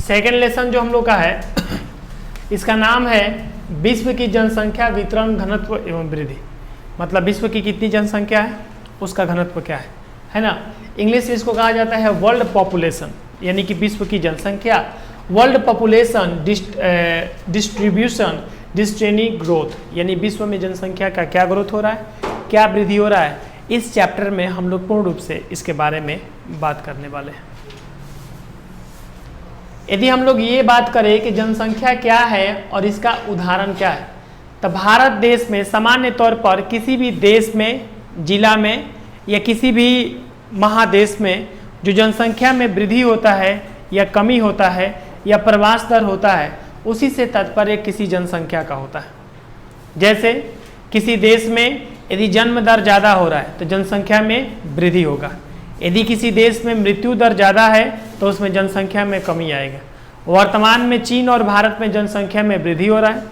Second lesson जो हम लोग का है इसका नाम है विश्व की जनसंख्या वितरण घनत्व एवं वृद्धि। मतलब विश्व की कितनी जनसंख्या है उसका घनत्व क्या है ना। इंग्लिश में इसको कहा जाता है वर्ल्ड पॉपुलेशन, यानी कि विश्व की जनसंख्या, वर्ल्ड पॉपुलेशन डिस्ट्रीब्यूशन डिस्ट्रेनी ग्रोथ, यानी विश्व में जनसंख्या का क्या ग्रोथ हो रहा है, क्या वृद्धि हो रहा है। इस चैप्टर में हम लोग पूर्ण रूप से इसके बारे में बात करने वाले हैं। यदि हम लोग ये बात करें कि जनसंख्या क्या है और इसका उदाहरण क्या है, तो भारत देश में सामान्य तौर पर किसी भी देश में, जिला में या किसी भी महादेश में जो जनसंख्या में वृद्धि होता है या कमी होता है या प्रवास दर होता है, उसी से तात्पर्य किसी जनसंख्या का होता है। जैसे किसी देश में यदि जन्म दर ज़्यादा हो रहा है तो जनसंख्या में वृद्धि होगा, यदि किसी देश में मृत्यु दर ज़्यादा है तो उसमें जनसंख्या में कमी आएगा। वर्तमान में चीन और भारत में जनसंख्या में वृद्धि हो रहा है,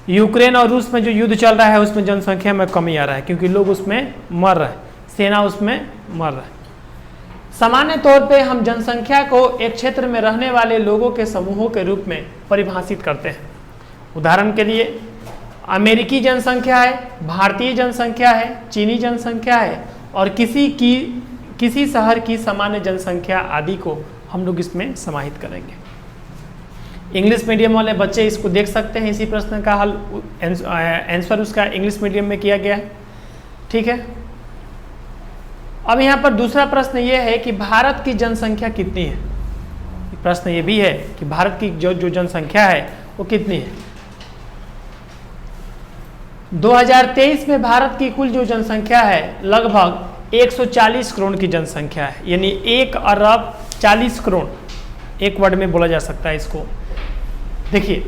यूक्रेन और रूस में जो युद्ध चल रहा है उसमें जनसंख्या में कमी आ रहा है, क्योंकि लोग उसमें मर रहे हैं, सेना उसमें मर रहा है। सामान्य तौर पे हम जनसंख्या को एक क्षेत्र में रहने वाले लोगों के समूहों के रूप में परिभाषित करते हैं। उदाहरण के लिए अमेरिकी जनसंख्या है, भारतीय जनसंख्या है, चीनी जनसंख्या है और किसी शहर की सामान्य जनसंख्या आदि को हम लोग इसमें समाहित करेंगे। इंग्लिश मीडियम वाले बच्चे इसको देख सकते हैं, इसी प्रश्न का हल आंसर उसका इंग्लिश मीडियम में किया गया है। ठीक है, अब यहाँ पर दूसरा प्रश्न ये है कि भारत की जनसंख्या कितनी है। प्रश्न ये भी है कि भारत की जो जनसंख्या है वो कितनी है। 2023 में भारत की कुल जो जनसंख्या है लगभग 140 करोड़ की जनसंख्या है, यानी 1 अरब 40 करोड़, एक वर्ड में बोला जा सकता है इसको। देखिए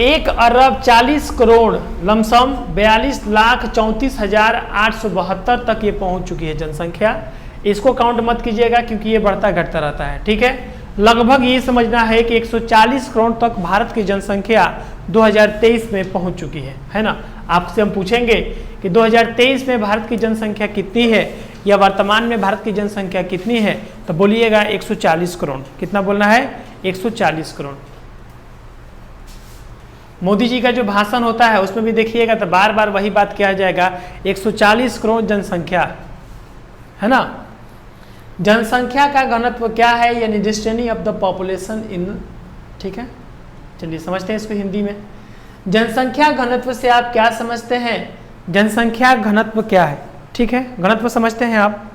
1 अरब 40 करोड़ लमसम 42,34,872 तक ये पहुंच चुकी है जनसंख्या। इसको काउंट मत कीजिएगा क्योंकि ये बढ़ता घटता रहता है। ठीक है, लगभग ये समझना है कि 140 करोड़ तक भारत की जनसंख्या 2023 में पहुंच चुकी है ना। आपसे हम पूछेंगे कि 2023 में भारत की जनसंख्या कितनी है या वर्तमान में भारत की जनसंख्या कितनी है, तो बोलिएगा 140 करोड़। कितना बोलना है? 140 करोड़। मोदी जी का जो भाषण होता है उसमें भी देखिएगा तो बार बार वही बात किया जाएगा, 140 करोड़ जनसंख्या है ना। जनसंख्या का घनत्व क्या है, यानी distance of the population in. ठीक है, चलिए समझते हैं इसको हिंदी में। जनसंख्या घनत्व से आप क्या समझते हैं? जनसंख्या घनत्व क्या है? ठीक है, घनत्व समझते हैं आप,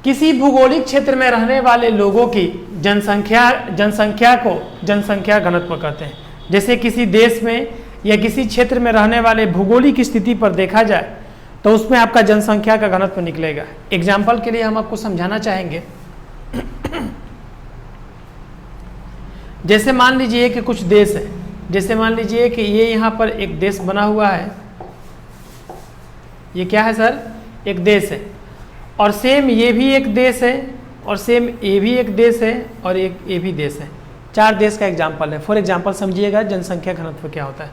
किसी भौगोलिक क्षेत्र में रहने वाले लोगों की जनसंख्या को जनसंख्या घनत्व कहते हैं। जैसे किसी देश में या किसी क्षेत्र में रहने वाले भौगोलिक स्थिति पर देखा जाए तो उसमें आपका जनसंख्या का घनत्व निकलेगा। एग्जाम्पल के लिए हम आपको समझाना चाहेंगे। जैसे मान लीजिए कि कुछ देश है, जैसे मान लीजिए कि ये यहाँ पर एक देश बना हुआ है, ये क्या है सर? एक देश है, और सेम ये भी एक देश है, और सेम ये भी एक देश है, और एक ये भी देश है। 4 देश का एग्जाम्पल है। फॉर एग्जाम्पल समझिएगा जनसंख्या घनत्व क्या होता है।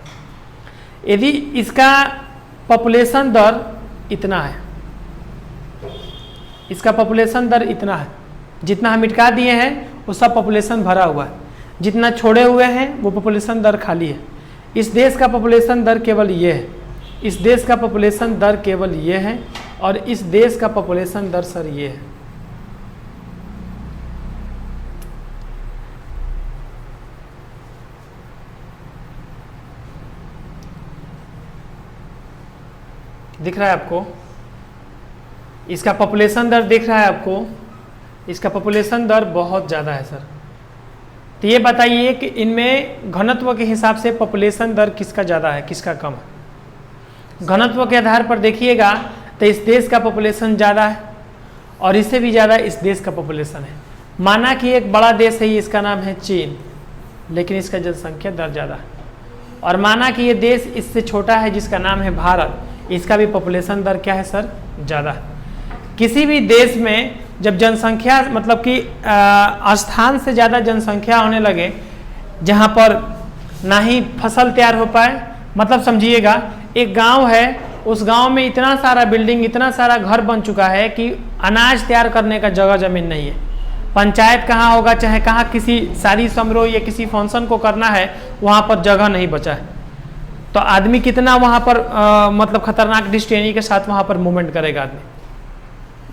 यदि इसका पॉपुलेशन दर इतना है, इसका पॉपुलेशन दर इतना है, जितना हम मिटा दिए हैं वो सब पॉपुलेशन भरा हुआ है, जितना छोड़े हुए हैं वो पॉपुलेशन दर खाली है। इस देश का पॉपुलेशन दर केवल ये है, इस देश का पॉपुलेशन दर केवल ये है, और इस देश का पॉपुलेशन दर सर ये है। दिख रहा है आपको? इसका पॉपुलेशन दर दिख रहा है आपको? इसका पॉपुलेशन दर बहुत ज़्यादा है सर। तो ये बताइए कि इनमें घनत्व के हिसाब से पॉपुलेशन दर किसका ज़्यादा है, किसका कम है? घनत्व के आधार पर देखिएगा तो इस देश का पॉपुलेशन ज़्यादा है, और इससे भी ज़्यादा इस देश का पॉपुलेशन है। माना कि एक बड़ा देश है, इसका नाम है चीन, लेकिन इसका जनसंख्या दर ज़्यादा है। और माना कि ये देश इससे छोटा है जिसका नाम है भारत, इसका भी पॉपुलेशन दर क्या है सर? ज़्यादा है। किसी भी देश में जब जनसंख्या मतलब कि स्थान से ज़्यादा जनसंख्या होने लगे, जहाँ पर ना ही फसल तैयार हो पाए, मतलब समझिएगा एक गांव है, उस गांव में इतना सारा बिल्डिंग, इतना सारा घर बन चुका है कि अनाज तैयार करने का जगह ज़मीन नहीं है। पंचायत कहाँ होगा, चाहे कहाँ किसी शादी समारोह या किसी फंक्शन को करना है, वहाँ पर जगह नहीं बचा है। तो आदमी कितना वहाँ पर मतलब खतरनाक डिस्टेनी के साथ वहाँ पर मूवमेंट करेगा आदमी।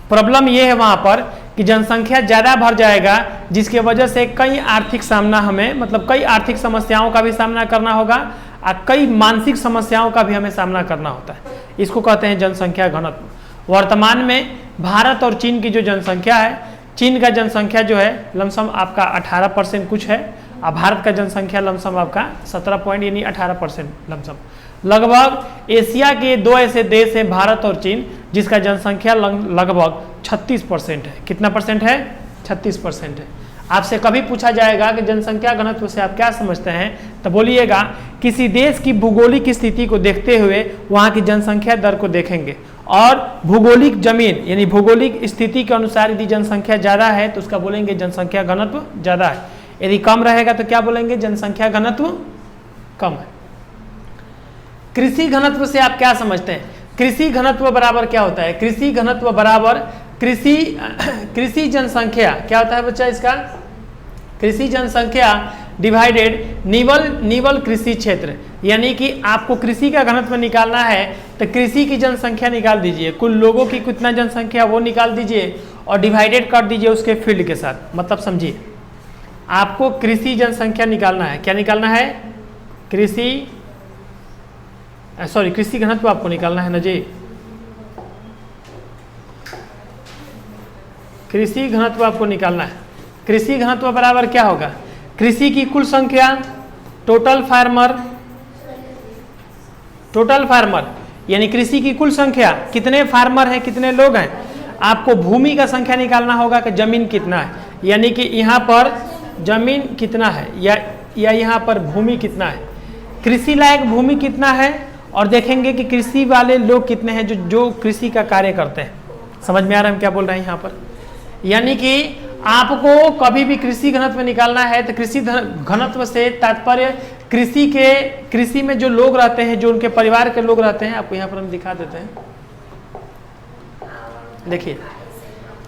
प्रॉब्लम ये है वहाँ पर कि जनसंख्या ज़्यादा भर जाएगा, जिसके वजह से कई आर्थिक सामना हमें मतलब कई आर्थिक समस्याओं का भी सामना करना होगा और कई मानसिक समस्याओं का भी हमें सामना करना होता है। इसको कहते हैं जनसंख्या घनत्व। वर्तमान में भारत और चीन की जो जनसंख्या है, चीन का जनसंख्या जो है लमसम आपका 18% कुछ है, और भारत का जनसंख्या लमसम आपका 17 यानी 18% लमसम। लगभग एशिया के दो ऐसे देश हैं भारत और चीन, जिसका जनसंख्या लगभग 36% है। कितना परसेंट है? 36% है। आपसे कभी पूछा जाएगा कि जनसंख्या घनत्व से आप क्या समझते हैं, तो बोलिएगा किसी देश की भूगोलिक स्थिति को देखते हुए वहाँ की जनसंख्या दर को देखेंगे, और भूगोलिक जमीन यानी भौगोलिक स्थिति के अनुसार यदि जनसंख्या ज़्यादा है तो उसका बोलेंगे जनसंख्या घनत्व ज़्यादा है, यदि कम रहेगा तो क्या बोलेंगे? जनसंख्या घनत्व कम है। कृषि घनत्व से आप क्या समझते हैं? कृषि घनत्व बराबर क्या होता है? कृषि घनत्व बराबर कृषि जनसंख्या क्या होता है बच्चा इसका? कृषि जनसंख्या डिवाइडेड निवल कृषि क्षेत्र, यानी कि आपको कृषि का घनत्व निकालना है तो कृषि की जनसंख्या निकाल दीजिए, कुल लोगों की कितना जनसंख्या वो निकाल दीजिए और डिवाइडेड कर दीजिए उसके फील्ड के साथ। मतलब समझिए, आपको कृषि जनसंख्या निकालना है। क्या निकालना है? कृषि घनत्व आपको निकालना है ना जी। कृषि घनत्व आपको निकालना है। कृषि घनत्व बराबर क्या होगा? कृषि की कुल संख्या, टोटल फार्मर यानी कृषि की कुल संख्या, कितने फार्मर हैं, कितने लोग हैं। आपको भूमि का संख्या निकालना होगा कि जमीन कितना है, यानी कि यहाँ पर जमीन कितना है या यहाँ पर भूमि कितना है, कृषि लायक भूमि कितना है, और देखेंगे कि कृषि वाले लोग कितने हैं जो कृषि का कार्य करते हैं। समझ में आ रहा है हम क्या बोल रहे हैं यहाँ पर? यानी कि आपको कभी भी कृषि घनत्व निकालना है तो कृषि घनत्व से तात्पर्य कृषि में जो लोग रहते हैं, जो उनके परिवार के लोग रहते हैं। आपको यहाँ पर हम दिखा देते हैं, देखिए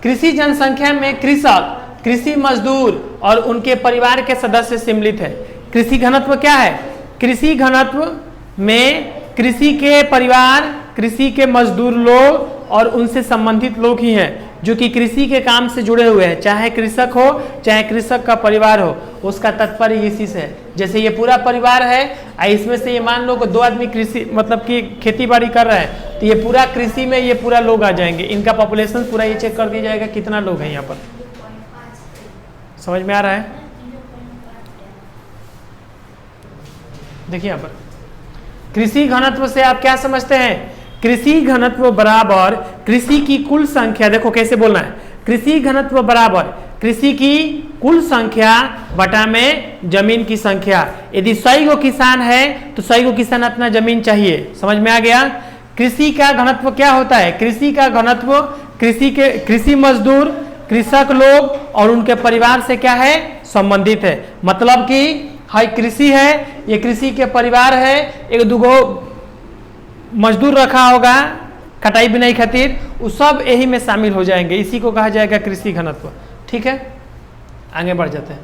कृषि जनसंख्या में कृषक, कृषि मजदूर और उनके परिवार के सदस्य सम्मिलित है। कृषि घनत्व क्या है? कृषि घनत्व में कृषि के परिवार, कृषि के मजदूर लोग और उनसे संबंधित लोग ही हैं जो कि कृषि के काम से जुड़े हुए हैं, चाहे कृषक हो चाहे कृषक का परिवार हो। उसका तात्पर्य इसी से है। जैसे ये पूरा परिवार है, इसमें से ये मान लो कि 2 आदमी कृषि मतलब कि खेती बाड़ी कर रहे हैं, तो ये पूरा कृषि में ये पूरा लोग आ जाएंगे। इनका पॉपुलेशन पूरा ये चेक कर दिया जाएगा कितना लोग हैं यहाँ पर। समझ में आ रहा है? देखिए यहाँ पर कृषि घनत्व से आप क्या समझते हैं? कृषि घनत्व बराबर कृषि की कुल संख्या। देखो कैसे बोलना है, कृषि घनत्व बराबर कृषि की कुल संख्या बटा में जमीन की संख्या। यदि 100 गो किसान है तो 100 गो किसान अपना जमीन चाहिए। समझ में आ गया? कृषि का घनत्व क्या होता है? कृषि का घनत्व कृषि मजदूर, कृषक लोग और उनके परिवार से क्या है? संबंधित है। मतलब कि हाई कृषि है, ये कृषि के परिवार है, 1-2 मजदूर रखा होगा कटाई बिनाई खातिर, वो सब यही में शामिल हो जाएंगे। इसी को कहा जाएगा कृषि घनत्व। ठीक है, आगे बढ़ जाते हैं।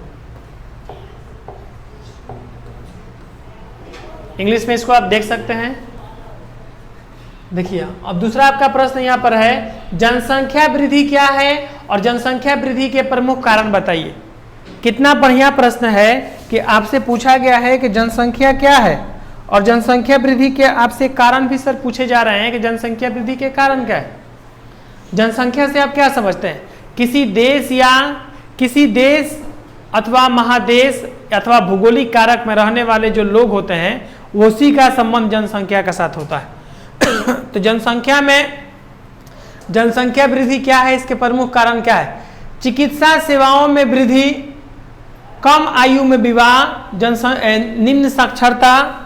इंग्लिश में इसको आप देख सकते हैं। देखिए अब दूसरा आपका प्रश्न यहाँ पर है, जनसंख्या वृद्धि क्या है और जनसंख्या वृद्धि के प्रमुख कारण बताइए। कितना बढ़िया प्रश्न है कि आपसे पूछा गया है कि जनसंख्या क्या है और जनसंख्या वृद्धि के आपसे कारण भी सर पूछे जा रहे हैं कि जनसंख्या वृद्धि के कारण क्या है। जनसंख्या से आप क्या समझते हैं? किसी देश अथवा महादेश अथवा भौगोलिक कारक में रहने वाले जो लोग होते हैं, उसी का संबंध जनसंख्या के साथ होता है। तो जनसंख्या वृद्धि क्या है, इसके प्रमुख कारण क्या है? चिकित्सा सेवाओं में वृद्धि, कम आयु में विवाह, निम्न साक्षरता,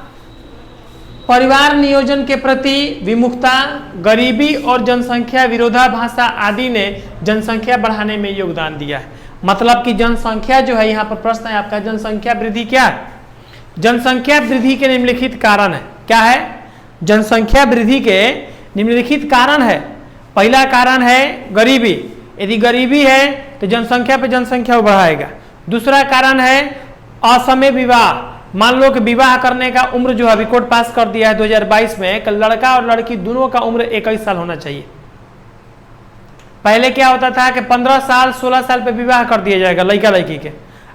परिवार नियोजन के प्रति विमुखता, गरीबी और जनसंख्या विरोधाभासा आदि ने जनसंख्या बढ़ाने में योगदान दिया है। मतलब कि जनसंख्या जो है, यहाँ पर प्रश्न है आपका, जनसंख्या वृद्धि क्या है? जनसंख्या वृद्धि के निम्नलिखित कारण है। क्या है? जनसंख्या वृद्धि के निम्नलिखित कारण है। पहला कारण है गरीबी, यदि गरीबी है तो जनसंख्या पे जनसंख्या वो बढ़ाएगा। दूसरा कारण है असमय विवाह। मान लो कि विवाह करने का उम्र जो अभी कोर्ट पास कर दिया है 2022 में कि लड़का और लड़की दोनों का उम्र 21 साल होना चाहिए। पहले क्या होता था कि 15 साल 16 साल पे विवाह कर दिया जाएगा लड़का लड़की के,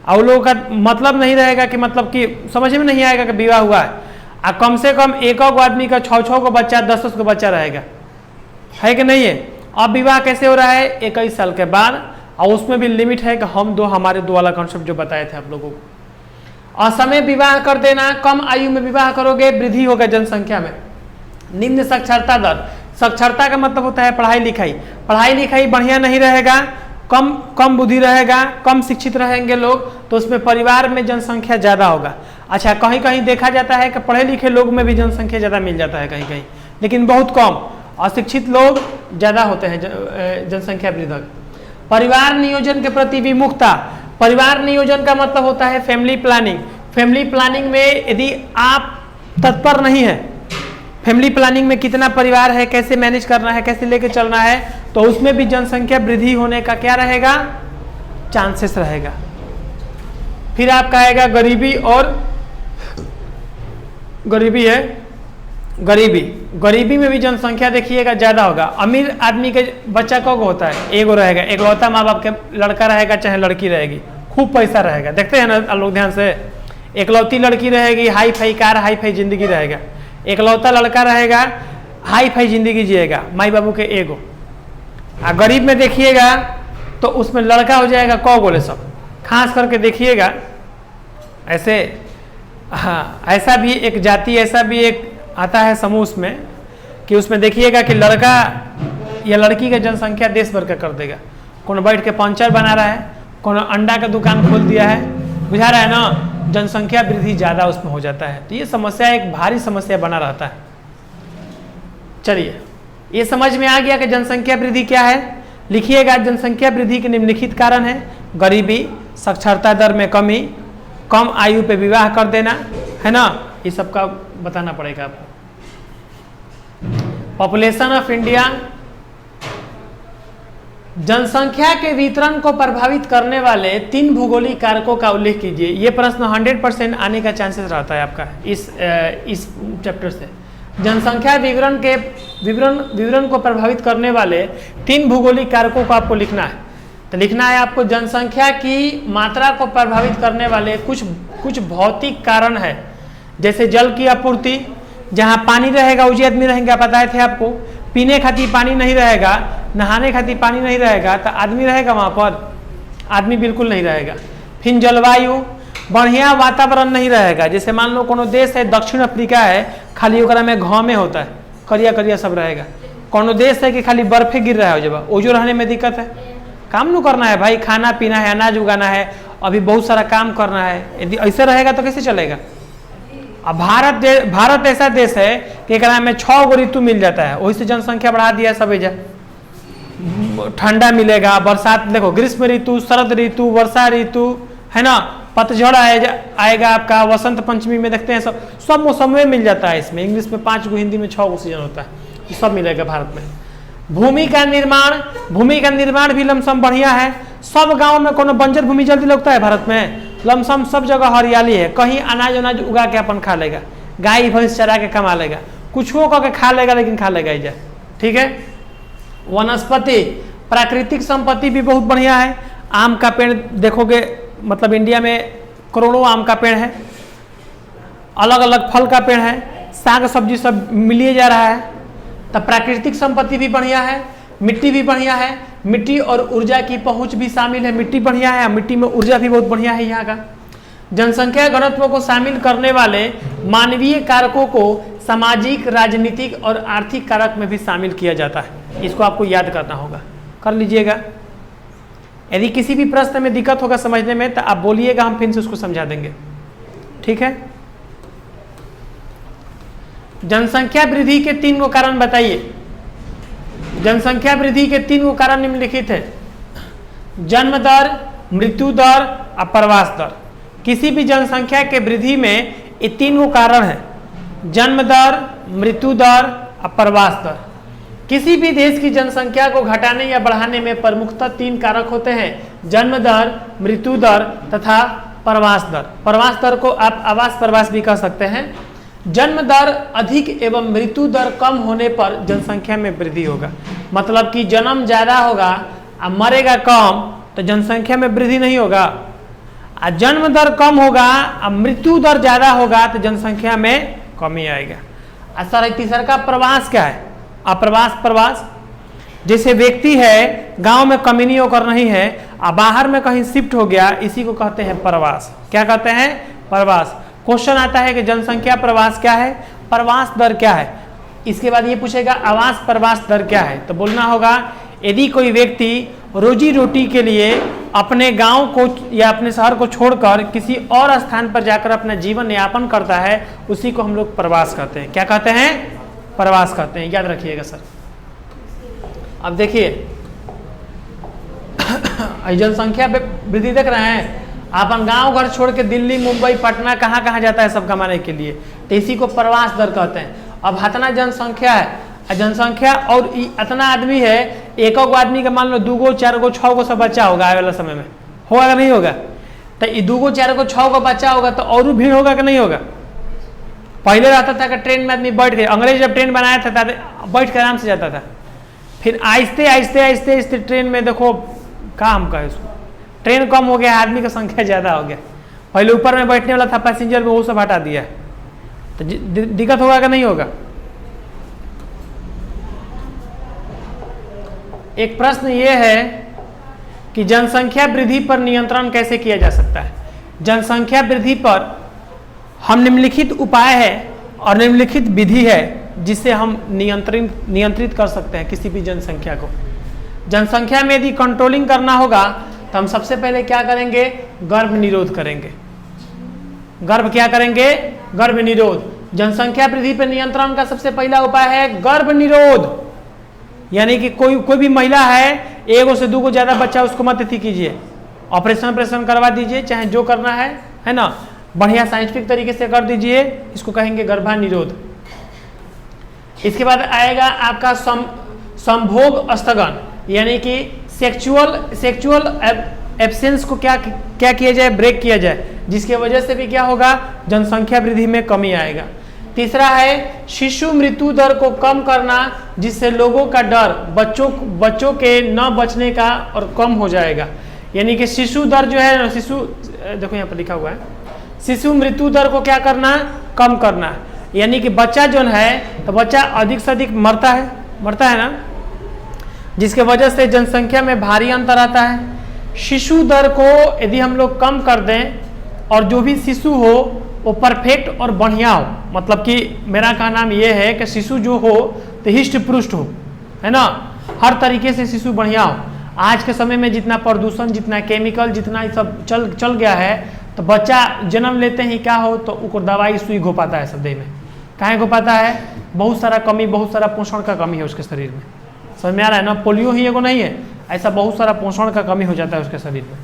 और लोगों का मतलब नहीं रहेगा कि मतलब कि समझ में नहीं आएगा कि विवाह हुआ है। कम से कम एक आदमी का 6 को बच्चा 10 को बच्चा रहेगा, है कि नहीं है। अब विवाह कैसे हो रहा है 21 साल के बाद, और उसमें भी लिमिट है कि हम दो हमारे दो वाला कॉन्सेप्ट जो बताए थे आप लोगों को। असमय विवाह कर देना, कम आयु में विवाह करोगे वृद्धि होगा जनसंख्या में। निम्न साक्षरता दर, साक्षरता का मतलब होता है पढ़ाई लिखाई। पढ़ाई लिखाई बढ़िया नहीं रहेगा, कम बुद्धि रहेगा, कम शिक्षित रहेंगे लोग, तो उसमें परिवार में जनसंख्या ज़्यादा होगा। अच्छा, कहीं कहीं देखा जाता है कि पढ़े लिखे लोग में भी जनसंख्या ज़्यादा मिल जाता है कहीं कहीं, लेकिन बहुत कम। अशिक्षित लोग ज़्यादा होते हैं जनसंख्या वृद्धि। परिवार नियोजन के प्रति विमुखता। परिवार नियोजन का मतलब होता है फैमिली प्लानिंग। फैमिली प्लानिंग में यदि आप तत्पर नहीं है, फैमिली प्लानिंग में कितना परिवार है, कैसे मैनेज करना है, कैसे लेके चलना है, तो उसमें भी जनसंख्या वृद्धि होने का क्या रहेगा, चांसेस रहेगा। फिर आपका आएगा गरीबी, और गरीबी है गरीबी में भी जनसंख्या देखिएगा ज़्यादा होगा। अमीर आदमी के बच्चा कब होता है, एगो रहेगा, एकलौता माँ बाप के लड़का रहेगा चाहे लड़की रहेगी, खूब पैसा रहेगा। देखते हैं ना लोग ध्यान से, एकलौती लड़की रहेगी, hi fi car, hi fi जिंदगी रहेगा। एकलौता लड़का रहेगा, हाई फाई जिंदगी जिएगा, माई बाबू के एगो। गरीब में देखिएगा तो उसमें लड़का हो जाएगा कौ बोले सब, खास करके देखिएगा ऐसे। हाँ, ऐसा भी एक जाति, ऐसा भी एक आता है समूह उसमें कि उसमें देखिएगा कि लड़का या लड़की का जनसंख्या देश भर का कर देगा। कौन बैठ के पंचर बना रहा है, कौन अंडा का दुकान खोल दिया है, बुझा रहा है ना, जनसंख्या वृद्धि ज़्यादा उसमें हो जाता है। तो ये समस्या एक भारी समस्या बना रहता है। चलिए, ये समझ में आ गया कि जनसंख्या वृद्धि क्या है। लिखिएगा, जनसंख्या वृद्धि के निम्नलिखित कारण है गरीबी, साक्षरता दर में कमी, कम आयु पे विवाह कर देना, है ना, ये सबका बताना पड़ेगा आपको। पॉपुलेशन ऑफ इंडिया, जनसंख्या के वितरण को प्रभावित करने वाले 3 भौगोलिक कारकों का उल्लेख कीजिए। ये प्रश्न 100% आने का चांसेस रहता है आपका इस चैप्टर से। जनसंख्या विवरण को प्रभावित करने वाले 3 भौगोलिक कारकों को आपको लिखना है। तो लिखना है आपको, जनसंख्या की मात्रा को प्रभावित करने वाले कुछ भौतिक कारण है, जैसे जल की आपूर्ति, जहाँ पानी रहेगा उसी आदमी रहेंगे, आप बताए थे आपको। पीने खातिर पानी नहीं रहेगा, नहाने खातिर पानी नहीं रहेगा, तो आदमी रहेगा वहाँ पर, आदमी बिल्कुल नहीं रहेगा। फिर जलवायु, बढ़िया वातावरण नहीं रहेगा। जैसे मान लो कोनो देश है, दक्षिण अफ्रीका है, खाली ओकरा में घामे होता है, करिया करिया सब रहेगा। कोनो देश है कि खाली बर्फे गिर रहा है, जब ओजो रहने में दिक्कत है। काम नहीं करना है भाई, खाना पीना है, अनाज उगाना है, अभी बहुत सारा काम करना है। यदि ऐसे रहेगा तो कैसे चलेगा। अब भारत ऐसा देश है कि एकरा में 6 गो ऋतु मिल जाता है, वही से जनसंख्या बढ़ा दिया सब एजा। ठंडा मिलेगा, बरसात, देखो ग्रीष्म ऋतु, शरद ऋतु, वर्षा ऋतु, है ना, पतझड़ आएगा आपका, वसंत पंचमी में देखते हैं सब मौसम में मिल जाता है। इसमें इंग्लिश में 5 गो, हिंदी में 6 गो सीजन होता है, तो सब मिलेगा भारत में। भूमि का निर्माण भी लमसम बढ़िया है। सब गांव में कोनो बंजर भूमि जल्दी लगता है भारत में, लमसम सब जगह हरियाली है। कहीं अनाज उगा के अपन खा लेगा, गाय भैंस चरा के कमा लेगा, कुछ करके खा लेगा, लेकिन खा लेगा इजा, ठीक है। वनस्पति, प्राकृतिक संपत्ति भी बहुत बढ़िया है। आम का पेड़ देखोगे, मतलब इंडिया में करोड़ों आम का पेड़ है, अलग अलग फल का पेड़ है, साग सब्जी सब मिलिए जा रहा है। तब प्राकृतिक संपत्ति भी बढ़िया है, मिट्टी भी बढ़िया है, मिट्टी और ऊर्जा की पहुंच भी शामिल है। मिट्टी बढ़िया है, मिट्टी में ऊर्जा भी बहुत बढ़िया है यहाँ का। जनसंख्या घनत्व को शामिल करने वाले मानवीय कारकों को सामाजिक, राजनीतिक और आर्थिक कारक में भी शामिल किया जाता है। इसको आपको याद करना होगा, कर लीजिएगा। यदि किसी भी प्रश्न में दिक्कत होगा समझने में तो आप बोलिएगा, हम फिर से उसको समझा देंगे, ठीक है। जनसंख्या वृद्धि के 3 गो कारण बताइए। जनसंख्या वृद्धि के 3 गो कारण निम्नलिखित है: जन्म दर, मृत्यु दर और प्रवास दर। किसी भी जनसंख्या के वृद्धि में ये 3 गो कारण है: जन्म दर, मृत्यु दर और प्रवास दर। किसी भी देश की जनसंख्या को घटाने या बढ़ाने में प्रमुखतः 3 कारक होते हैं: जन्म दर, मृत्यु दर तथा प्रवास दर। प्रवास दर को आप आवास प्रवास भी कह सकते हैं। जन्म दर अधिक एवं मृत्यु दर कम होने पर जनसंख्या में वृद्धि होगा। मतलब कि जन्म ज़्यादा होगा और मरेगा कम तो जनसंख्या में वृद्धि नहीं होगा। और जन्म दर कम होगा और मृत्यु दर ज़्यादा होगा तो जनसंख्या में कमी आएगा। और सर तीसरा का प्रवास क्या है? अप्रवास प्रवास, जैसे व्यक्ति है गांव में कम्युनी होकर नहीं है और बाहर में कहीं शिफ्ट हो गया, इसी को कहते हैं प्रवास। क्या कहते हैं? प्रवास। क्वेश्चन आता है कि जनसंख्या प्रवास क्या है, प्रवास दर क्या है। इसके बाद ये पूछेगा आवास प्रवास दर क्या है, तो बोलना होगा यदि कोई व्यक्ति रोजी रोटी के लिए अपने गांव को या अपने शहर को छोड़कर किसी और स्थान पर जाकर अपना जीवन यापन करता है, उसी को हम लोग प्रवास कहते हैं। क्या कहते हैं? प्रवास कहते हैं। याद रखिएगा सर। अब देखिए जनसंख्या पे वृद्धि देख रहे हैं, अपन गांव घर छोड़ के दिल्ली मुंबई पटना कहाँ कहाँ जाता है सब कमाने के लिए, तो इसी को प्रवास दर कहते हैं। अब इतना जनसंख्या है, जनसंख्या और इतना आदमी है, एक आदमी का मान लो 2 गो 4 गो 6 गो सब बच्चा होगा आने वाला समय में, होगा कि नहीं होगा? तो 2 गो 4 गो 6 गो बच्चा होगा तो और भीड़ होगा कि नहीं होगा? पहले रहता था कि ट्रेन में आदमी बैठ के, अंग्रेज जब ट्रेन बनाया था बैठ के आराम से जाता था। फिर आहिस्ते आहिस्ते आहिस्ते आहिस्ते ट्रेन में देखो क्या हम कहें उसको, ट्रेन कम हो गया, आदमी की संख्या ज़्यादा हो गया। पहले ऊपर में बैठने वाला था पैसेंजर में, वो सब हटा दिया है, तो दिक्कत होगा कि नहीं होगा? एक प्रश्न ये है कि जनसंख्या वृद्धि पर नियंत्रण कैसे किया जा सकता है। जनसंख्या वृद्धि पर हम निम्नलिखित उपाय है और निम्नलिखित विधि है जिससे हम नियंत्रित कर सकते हैं किसी भी जनसंख्या को। जनसंख्या में यदि कंट्रोलिंग करना होगा तो हम सबसे पहले क्या करेंगे? गर्भ निरोध करेंगे। गर्भ क्या करेंगे? गर्भ निरोध। जनसंख्या वृद्धि पर नियंत्रण का सबसे पहला उपाय है गर्भ निरोध। यानी कि कोई भी महिला है, 1 से 2 ज़्यादा बच्चा उसको मत अति कीजिए, ऑपरेशन करवा दीजिए, चाहे जो करना है ना, बढ़िया साइंटिफिक तरीके से कर दीजिए, इसको कहेंगे गर्भानिरोध। इसके बाद आएगा आपका संभोग स्थगन, यानी कि सेक्सुअल एब्सेंस को क्या किया जाए? ब्रेक किया जाए, जिसके वजह से भी क्या होगा? जनसंख्या वृद्धि में कमी आएगा। तीसरा है शिशु मृत्यु दर को कम करना, जिससे लोगों का डर बच्चों के न बचने का और कम हो जाएगा। यानी कि शिशु दर जो है, देखो यहाँ पर लिखा हुआ है, शिशु मृत्यु दर को क्या करना? कम करना। यानी कि बच्चा जो है तो बच्चा अधिक से अधिक मरता है ना, जिसके वजह से जनसंख्या में भारी अंतर आता है। शिशु दर को यदि हम लोग कम कर दें और जो भी शिशु हो वो परफेक्ट और बढ़िया हो, मतलब कि मेरा कहना ये है कि शिशु जो हो तो हिष्ट पुष्ट हो, है ना, हर तरीके से शिशु बढ़िया हो। आज के समय में जितना प्रदूषण, जितना केमिकल, जितना सब चल गया है, तो बच्चा जन्म लेते ही क्या हो तो उनको दवाई सुई घो पाता है सब देह में। काहे घो पाता है? बहुत सारा कमी, बहुत सारा पोषण का कमी है उसके शरीर में। समझ में आ रहा है ना? पोलियो ही एगो नहीं है, ऐसा बहुत सारा पोषण का कमी हो जाता है उसके शरीर में।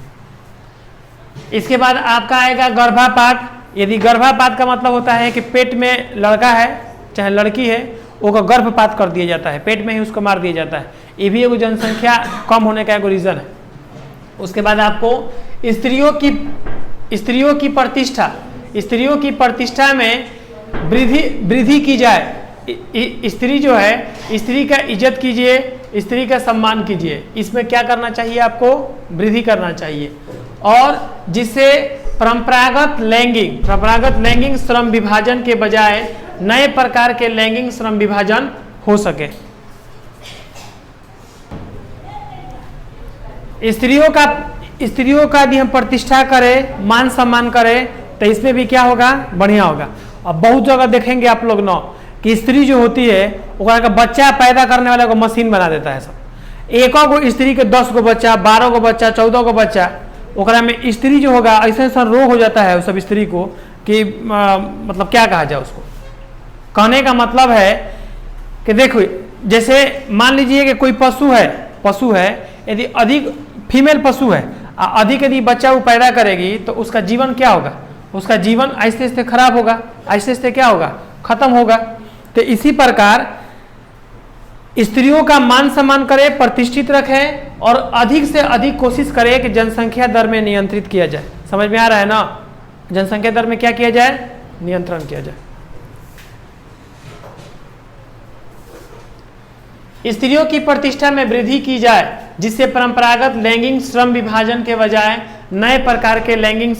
इसके बाद आपका आएगा गर्भापात। यदि गर्भापात का मतलब होता है कि पेट में लड़का है चाहे लड़की है, वो गर्भपात कर दिया जाता है, पेट में ही उसको मार दिया जाता है। ये भी एगो जनसंख्या कम होने का एगो रीजन है। उसके बाद आपको स्त्रियों की प्रतिष्ठा में वृद्धि की जाए। स्त्री जो है, स्त्री का इज्जत कीजिए, स्त्री का सम्मान कीजिए। इसमें क्या करना चाहिए? आपको वृद्धि करना चाहिए, और जिससे परंपरागत लैंगिक श्रम विभाजन के बजाय नए प्रकार के लैंगिक श्रम विभाजन हो सके। स्त्रियों का यदि हम प्रतिष्ठा करें, मान सम्मान करें, तो इसमें भी क्या होगा? बढ़िया होगा। अब बहुत जगह देखेंगे आप लोग ना कि स्त्री जो होती है वो बच्चा पैदा करने वाला को मशीन बना देता है सब। एक गो स्त्री के 10 गो बच्चा, 12 गो बच्चा, 14 गो बच्चा, ओकरा में स्त्री जो होगा ऐसा रोग हो जाता है उस सब स्त्री को कि मतलब क्या कहा जाए उसको। कहने का मतलब है कि देखो, जैसे मान लीजिए कि कोई पशु है, यदि अधिक फीमेल पशु है, अधिक यदि बच्चा वो पैदा करेगी तो उसका जीवन क्या होगा? उसका जीवन आहिस्ते आहिस्ते खराब होगा, आहिस्ते आहिस्ते क्या होगा? खत्म होगा। तो इसी प्रकार स्त्रियों का मान सम्मान करे, प्रतिष्ठित रखे और अधिक से अधिक कोशिश करे कि जनसंख्या दर में नियंत्रित किया जाए। समझ में आ रहा है ना? जनसंख्या दर में क्या किया जाए? नियंत्रण किया जाए। स्त्रियों की प्रतिष्ठा में वृद्धि की जाए, जिससे परंपरागत लैंगिक श्रम विभाजन के बजाय नए प्रकार के लैंगिक